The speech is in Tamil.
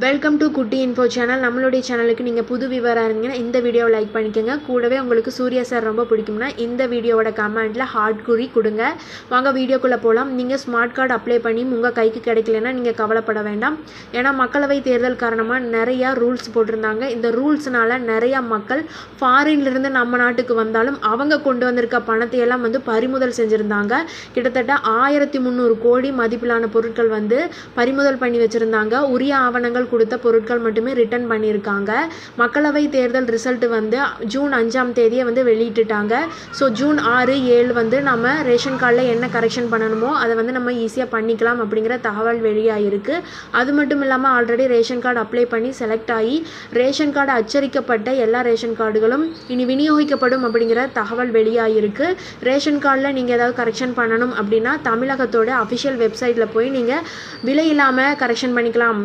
வெல்கம் டு குட்டி இன்ஃபோ சேனல். நம்மளுடைய சேனலுக்கு நீங்கள் புது விவராக இருந்தீங்கன்னா இந்த வீடியோவை லைக் பண்ணிக்கோங்க. கூடவே உங்களுக்கு சூர்யா சார் ரொம்ப பிடிக்கும்னா இந்த வீடியோவோட கமெண்ட்டில் ஹார்ட் குறி கொடுங்க. வாங்க வீடியோக்குள்ளே போகலாம். நீங்கள் ஸ்மார்ட் கார்டு அப்ளை பண்ணி உங்கள் கைக்கு கிடைக்கலன்னா நீங்கள் கவலைப்பட வேண்டாம். ஏன்னா மக்களவை தேர்தல் காரணமாக நிறையா ரூல்ஸ் போட்டிருந்தாங்க. இந்த ரூல்ஸ்னால் நிறையா மக்கள் ஃபாரின்லேருந்து நம்ம நாட்டுக்கு வந்தாலும் அவங்க கொண்டு வந்திருக்க பணத்தையெல்லாம் பறிமுதல் செஞ்சுருந்தாங்க. கிட்டத்தட்ட 1300 கோடி மதிப்பிலான பொருட்கள் பறிமுதல் பண்ணி வச்சுருந்தாங்க. உரிய ஆவணங்கள் கொடுத்த பொருட்கள் மட்டுமே ரிட்டர்ன் பண்ணியிருக்காங்க. மக்களவை தேர்தல் ரிசல்ட் ஜூன் 5ஆம் தேதியை வெளியிட்டுட்டாங்க. ஸோ ஜூன் 6, 7 நம்ம ரேஷன் கார்டில் என்ன கரெக்ஷன் பண்ணணுமோ அதை நம்ம ஈஸியாக பண்ணிக்கலாம் அப்படிங்கிற தகவல் வெளியாகிருக்கு. அது மட்டும் இல்லாமல் ஆல்ரெடி ரேஷன் கார்டு அப்ளை பண்ணி செலக்ட் ஆகி ரேஷன் கார்டு அச்சடிக்கப்பட்ட எல்லா ரேஷன் கார்டுகளும் இனி விநியோகிக்கப்படும் அப்படிங்கிற தகவல் வெளியாகிருக்கு. ரேஷன் கார்டில் நீங்கள் ஏதாவது கரெக்ஷன் பண்ணணும் அப்படின்னா தமிழகத்தோட அஃபிஷியல் வெப்சைட்டில் போய் நீங்கள் விலை இல்லாமல் கரெக்ஷன் பண்ணிக்கலாம்.